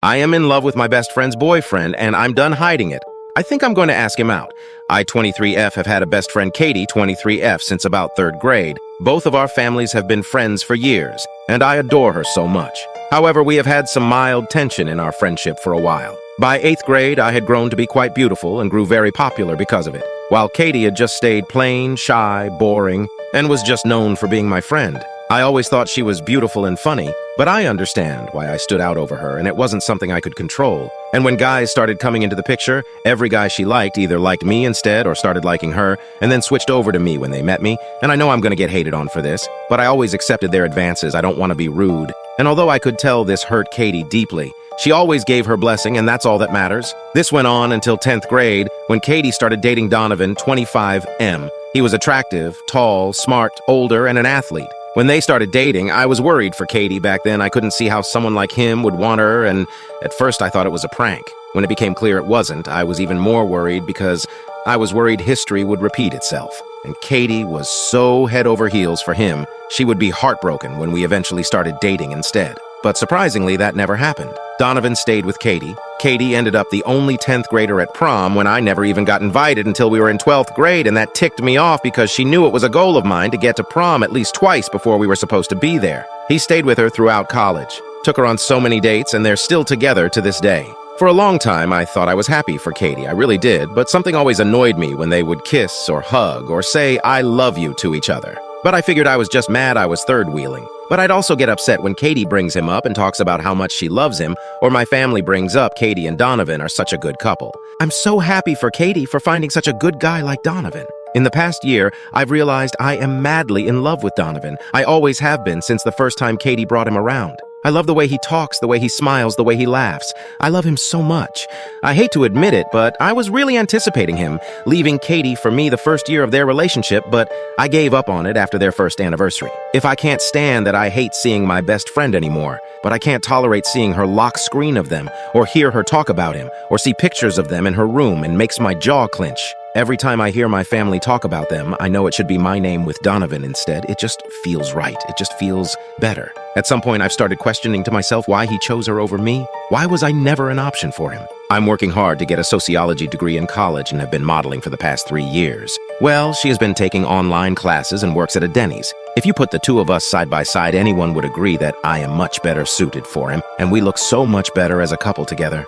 I am in love with my best friend's boyfriend, and I'm done hiding it. I think I'm going to ask him out. I, 23F, have had a best friend, Katie, 23F, since about 3rd grade. Both of our families have been friends for years, and I adore her so much. However, we have had some mild tension in our friendship for a while. By 8th grade, I had grown to be quite beautiful and grew very popular because of it, while Katie had just stayed plain, shy, boring, and was just known for being my friend. I always thought she was beautiful and funny, but I understand why I stood out over her, and it wasn't something I could control. And when guys started coming into the picture, every guy she liked either liked me instead or started liking her, and then switched over to me when they met me. And I know I'm gonna get hated on for this, but I always accepted their advances. I don't want to be rude. And although I could tell this hurt Katie deeply, she always gave her blessing, and that's all that matters. This went on until 10th grade, when Katie started dating Donovan, 25M. He was attractive, tall, smart, older, and an athlete. When they started dating, I was worried for Katie back then. I couldn't see how someone like him would want her, and at first I thought it was a prank. When it became clear it wasn't, I was even more worried because I was worried history would repeat itself. And Katie was so head over heels for him, she would be heartbroken when we eventually started dating instead. But surprisingly, that never happened. Donovan stayed with Katie. Katie ended up the only 10th grader at prom when I never even got invited until we were in 12th grade, and that ticked me off because she knew it was a goal of mine to get to prom at least twice before we were supposed to be there. He stayed with her throughout college, took her on so many dates, and they're still together to this day. For a long time, I thought I was happy for Katie. I really did, but something always annoyed me when they would kiss or hug or say, "I love you" to each other. But I figured I was just mad I was third-wheeling. But I'd also get upset when Katie brings him up and talks about how much she loves him, or my family brings up Katie and Donovan are such a good couple. I'm so happy for Katie for finding such a good guy like Donovan. In the past year, I've realized I am madly in love with Donovan. I always have been since the first time Katie brought him around. I love the way he talks, the way he smiles, the way he laughs. I love him so much. I hate to admit it, but I was really anticipating him leaving Katie for me the first year of their relationship, but I gave up on it after their first anniversary. If I can't stand that, I hate seeing my best friend anymore, but I can't tolerate seeing her lock screen of them, or hear her talk about him, or see pictures of them in her room, and makes my jaw clench. Every time I hear my family talk about them, I know it should be my name with Donovan instead. It just feels right. It just feels better. At some point, I've started questioning to myself why he chose her over me. Why was I never an option for him? I'm working hard to get a sociology degree in college and have been modeling for the past 3 years. Well, she has been taking online classes and works at a Denny's. If you put the two of us side by side, anyone would agree that I am much better suited for him, and we look so much better as a couple together.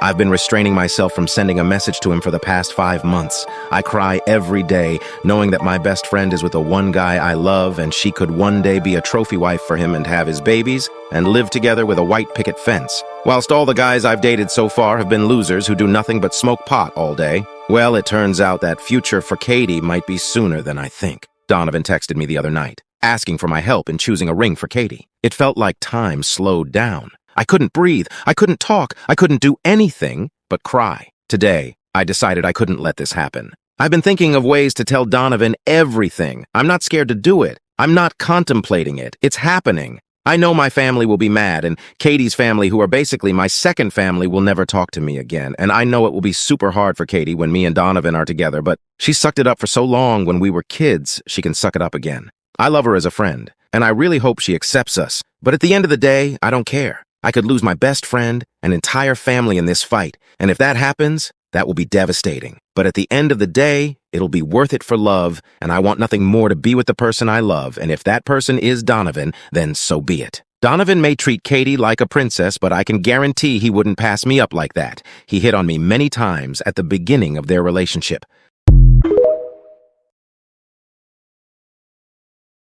I've been restraining myself from sending a message to him for the past 5 months. I cry every day, knowing that my best friend is with the one guy I love, and she could one day be a trophy wife for him and have his babies, and live together with a white picket fence. Whilst all the guys I've dated so far have been losers who do nothing but smoke pot all day, well, it turns out that future for Katie might be sooner than I think. Donovan texted me the other night, asking for my help in choosing a ring for Katie. It felt like time slowed down. I couldn't breathe, I couldn't talk, I couldn't do anything but cry. Today, I decided I couldn't let this happen. I've been thinking of ways to tell Donovan everything. I'm not scared to do it. I'm not contemplating it. It's happening. I know my family will be mad, and Katie's family, who are basically my second family, will never talk to me again. And I know it will be super hard for Katie when me and Donovan are together, but she sucked it up for so long when we were kids, she can suck it up again. I love her as a friend, and I really hope she accepts us. But at the end of the day, I don't care. I could lose my best friend, an entire family in this fight, and if that happens, that will be devastating. But at the end of the day, it'll be worth it for love, and I want nothing more to be with the person I love, and if that person is Donovan, then so be it. Donovan may treat Katie like a princess, but I can guarantee he wouldn't pass me up like that. He hit on me many times at the beginning of their relationship.